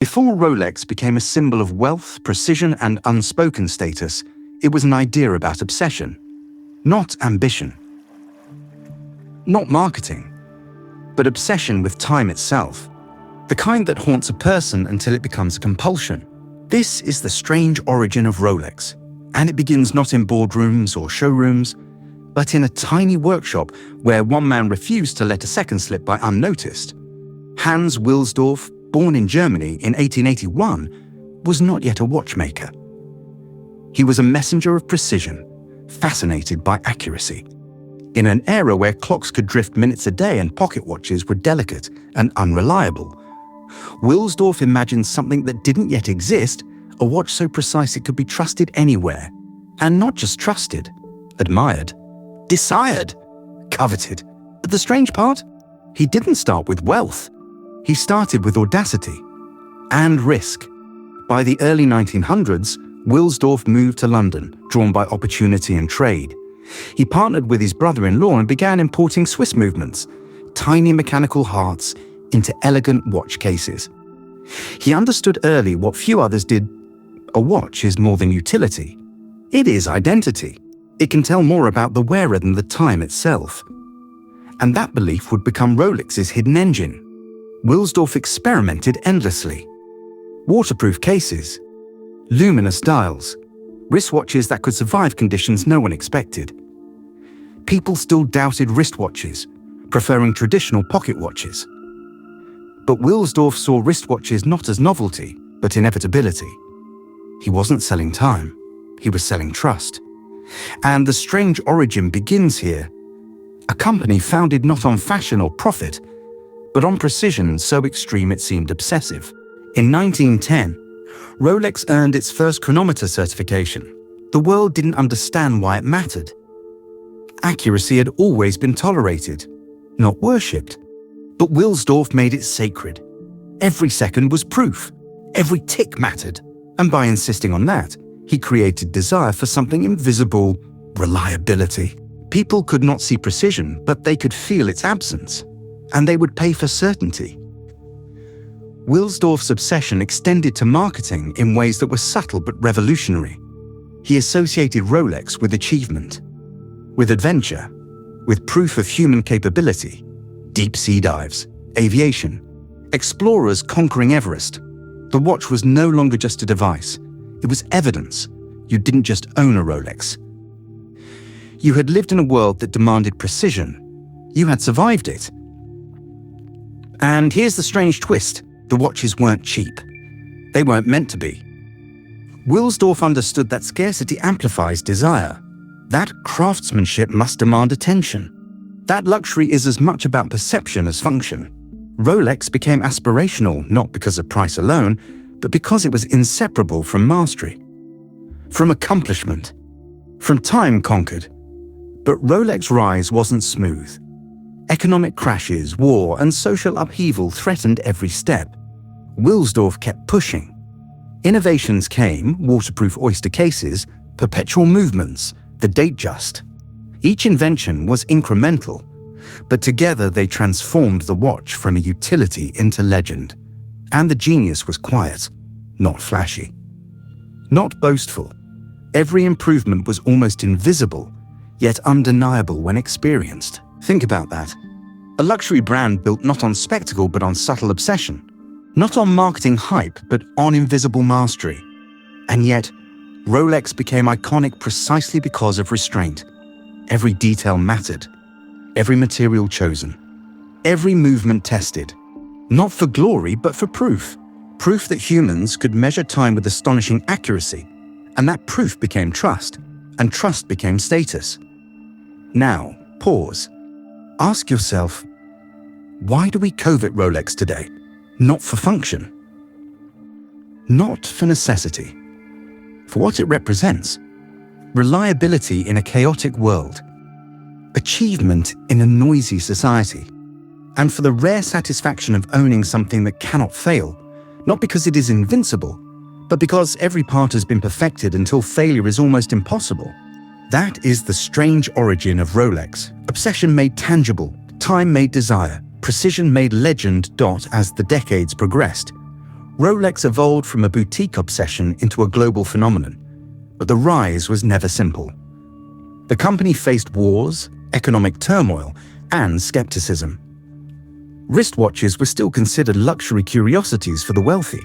Before Rolex became a symbol of wealth, precision, and unspoken status, it was an idea about obsession, not ambition. Not marketing, but obsession with time itself. The kind that haunts a person until it becomes a compulsion. This is the strange origin of Rolex, and it begins not in boardrooms or showrooms, but in a tiny workshop where one man refused to let a second slip by unnoticed. Hans Wilsdorf, born in Germany in 1881, was not yet a watchmaker. He was a messenger of precision, fascinated by accuracy. In an era where clocks could drift minutes a day and pocket watches were delicate and unreliable, Wilsdorf imagined something that didn't yet exist, a watch so precise it could be trusted anywhere. And not just trusted, admired, desired, coveted. But the strange part? He didn't start with wealth. He started with audacity and risk. By the early 1900s, Wilsdorf moved to London, drawn by opportunity and trade. He partnered with his brother-in-law and began importing Swiss movements, tiny mechanical hearts, into elegant watch cases. He understood early what few others did. A watch is more than utility. It is identity. It can tell more about the wearer than the time itself. And that belief would become Rolex's hidden engine. Wilsdorf experimented endlessly. Waterproof cases, luminous dials, wristwatches that could survive conditions no one expected. People still doubted wristwatches, preferring traditional pocket watches. But Wilsdorf saw wristwatches not as novelty, but inevitability. He wasn't selling time, he was selling trust. And the strange origin begins here. A company founded not on fashion or profit, but on precision so extreme it seemed obsessive. In 1910, Rolex earned its first chronometer certification. The world didn't understand why it mattered. Accuracy had always been tolerated, not worshipped. But Wilsdorf made it sacred. Every second was proof. Every tick mattered. And by insisting on that, he created desire for something invisible: reliability. People could not see precision, but they could feel its absence. And they would pay for certainty. Wilsdorf's obsession extended to marketing in ways that were subtle but revolutionary. He associated Rolex with achievement, with adventure, with proof of human capability, deep sea dives, aviation, explorers conquering Everest. The watch was no longer just a device. It was evidence. You didn't just own a Rolex. You had lived in a world that demanded precision. You had survived it. And here's the strange twist. The watches weren't cheap. They weren't meant to be. Wilsdorf understood that scarcity amplifies desire. That craftsmanship must demand attention. That luxury is as much about perception as function. Rolex became aspirational not because of price alone, but because it was inseparable from mastery, from accomplishment, from time conquered. But Rolex's rise wasn't smooth. Economic crashes, war, and social upheaval threatened every step. Wilsdorf kept pushing. Innovations came: waterproof oyster cases, perpetual movements, the Datejust. Each invention was incremental, but together they transformed the watch from a utility into legend. And the genius was quiet, not flashy, not boastful. Every improvement was almost invisible, yet undeniable when experienced. Think about that. A luxury brand built not on spectacle but on subtle obsession. Not on marketing hype, but on invisible mastery. And yet, Rolex became iconic precisely because of restraint. Every detail mattered. Every material chosen. Every movement tested. Not for glory, but for proof. Proof that humans could measure time with astonishing accuracy. And that proof became trust. And trust became status. Now, pause. Ask yourself, why do we covet Rolex today? Not for function. Not for necessity. For what it represents. Reliability in a chaotic world. Achievement in a noisy society. And for the rare satisfaction of owning something that cannot fail, not because it is invincible, but because every part has been perfected until failure is almost impossible. That is the strange origin of Rolex. Obsession made tangible, time made desire, precision made legend. As the decades progressed, Rolex evolved from a boutique obsession into a global phenomenon, but the rise was never simple. The company faced wars, economic turmoil, and skepticism. Wristwatches were still considered luxury curiosities for the wealthy,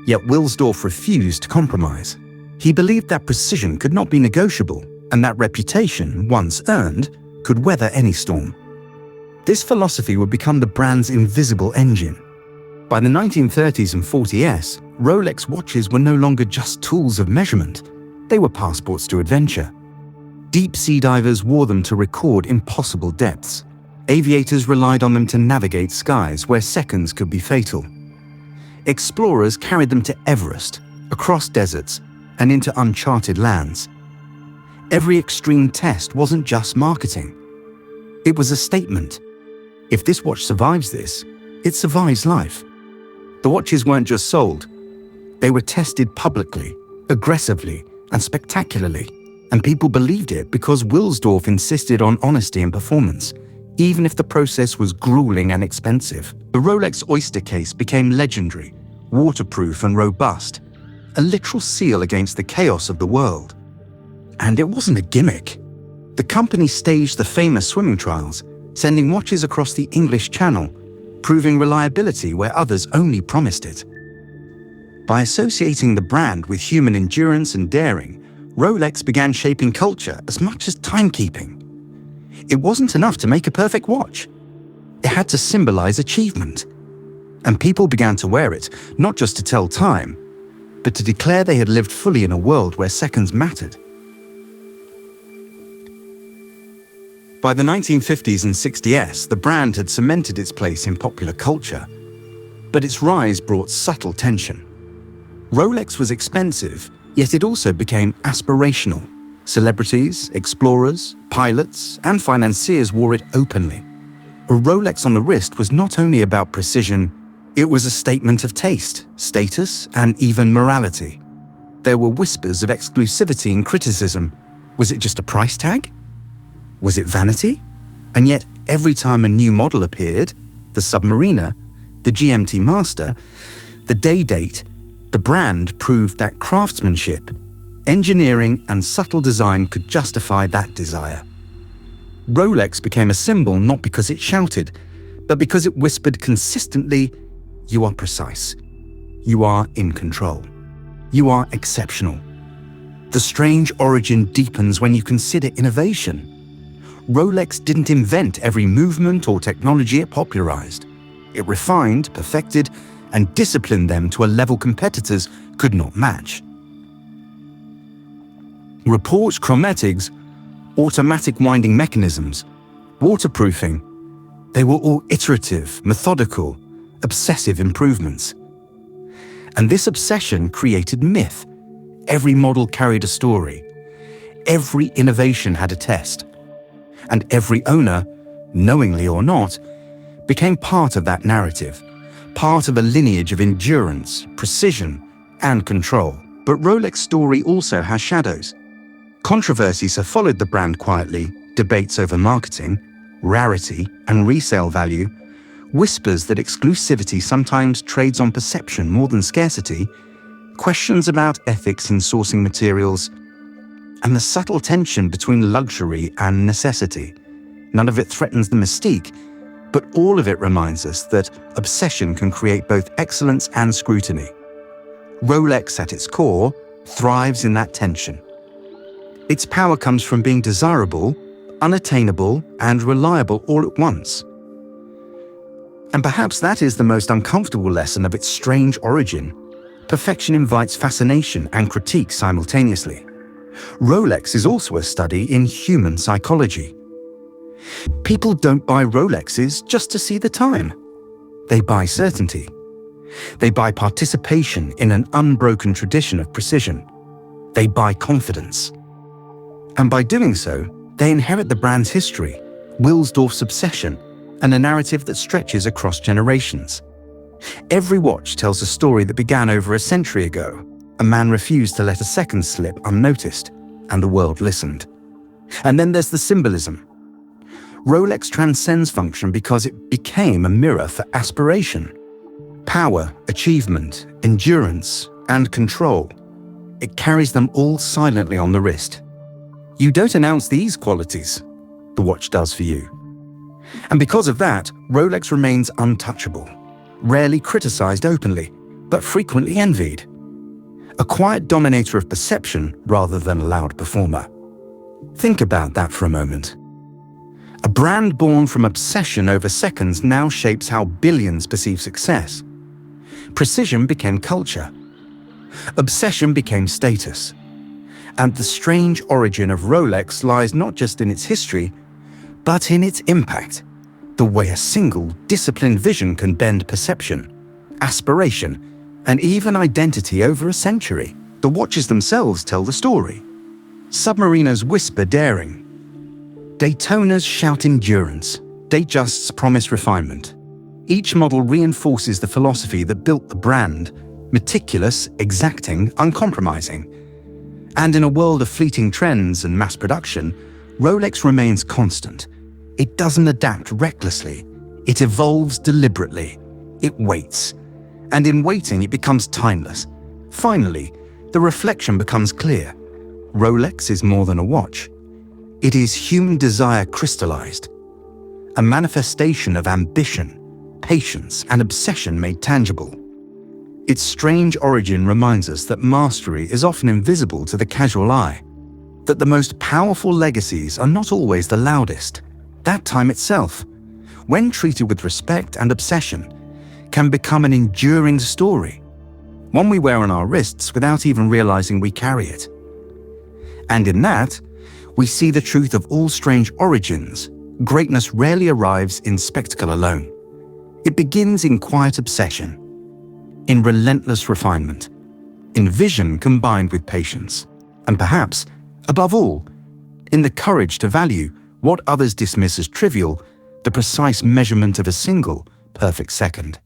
yet Wilsdorf refused to compromise. He believed that precision could not be negotiable, and that reputation, once earned, could weather any storm. This philosophy would become the brand's invisible engine. By the 1930s and 40s, Rolex watches were no longer just tools of measurement, they were passports to adventure. Deep sea divers wore them to record impossible depths. Aviators relied on them to navigate skies where seconds could be fatal. Explorers carried them to Everest, across deserts, and into uncharted lands. Every extreme test wasn't just marketing. It was a statement. If this watch survives this, it survives life. The watches weren't just sold. They were tested publicly, aggressively, and spectacularly. And people believed it because Wilsdorf insisted on honesty and performance, even if the process was grueling and expensive. The Rolex Oyster case became legendary, waterproof and robust, a literal seal against the chaos of the world. And it wasn't a gimmick. The company staged the famous swimming trials, sending watches across the English Channel, proving reliability where others only promised it. By associating the brand with human endurance and daring, Rolex began shaping culture as much as timekeeping. It wasn't enough to make a perfect watch. It had to symbolize achievement. And people began to wear it, not just to tell time, but to declare they had lived fully in a world where seconds mattered. By the 1950s and 60s, the brand had cemented its place in popular culture, but its rise brought subtle tension. Rolex was expensive, yet it also became aspirational. Celebrities, explorers, pilots, and financiers wore it openly. A Rolex on the wrist was not only about precision, it was a statement of taste, status, and even morality. There were whispers of exclusivity and criticism. Was it just a price tag? Was it vanity? And yet, every time a new model appeared, the Submariner, the GMT Master, the Day Date, the brand proved that craftsmanship, engineering, and subtle design could justify that desire. Rolex became a symbol not because it shouted, but because it whispered consistently, "You are precise. You are in control. You are exceptional." The strange origin deepens when you consider innovation. Rolex didn't invent every movement or technology it popularized. It refined, perfected, and disciplined them to a level competitors could not match. Reports, chromatics, automatic winding mechanisms, waterproofing, they were all iterative, methodical, obsessive improvements. And this obsession created myth. Every model carried a story. Every innovation had a test. And every owner, knowingly or not, became part of that narrative, part of a lineage of endurance, precision, and control. But Rolex's story also has shadows. Controversies have followed the brand quietly, debates over marketing, rarity, and resale value, whispers that exclusivity sometimes trades on perception more than scarcity, questions about ethics in sourcing materials, and the subtle tension between luxury and necessity. None of it threatens the mystique, but all of it reminds us that obsession can create both excellence and scrutiny. Rolex, at its core, thrives in that tension. Its power comes from being desirable, unattainable, and reliable all at once. And perhaps that is the most uncomfortable lesson of its strange origin. Perfection invites fascination and critique simultaneously. Rolex is also a study in human psychology. People don't buy Rolexes just to see the time. They buy certainty. They buy participation in an unbroken tradition of precision. They buy confidence. And by doing so, they inherit the brand's history, Wilsdorf's obsession, and a narrative that stretches across generations. Every watch tells a story that began over a century ago. A man refused to let a second slip unnoticed, and the world listened. And then there's the symbolism. Rolex transcends function because it became a mirror for aspiration. Power, achievement, endurance, and control. It carries them all silently on the wrist. You don't announce these qualities, the watch does for you. And because of that, Rolex remains untouchable, rarely criticized openly, but frequently envied. A quiet dominator of perception rather than a loud performer. Think about that for a moment. A brand born from obsession over seconds now shapes how billions perceive success. Precision became culture. Obsession became status. And the strange origin of Rolex lies not just in its history, but in its impact. The way a single, disciplined vision can bend perception, aspiration, and even identity over a century. The watches themselves tell the story. Submariners whisper daring. Daytonas shout endurance. Datejusts promise refinement. Each model reinforces the philosophy that built the brand: meticulous, exacting, uncompromising. And in a world of fleeting trends and mass production, Rolex remains constant. It doesn't adapt recklessly. It evolves deliberately. It waits. And in waiting, it becomes timeless. Finally, the reflection becomes clear. Rolex is more than a watch. It is human desire crystallized, a manifestation of ambition, patience, and obsession made tangible. Its strange origin reminds us that mastery is often invisible to the casual eye, that the most powerful legacies are not always the loudest. That time itself, when treated with respect and obsession, can become an enduring story, one we wear on our wrists without even realizing we carry it. And in that, we see the truth of all strange origins. Greatness rarely arrives in spectacle alone. It begins in quiet obsession, in relentless refinement, in vision combined with patience, and perhaps, above all, in the courage to value what others dismiss as trivial, the precise measurement of a single perfect second.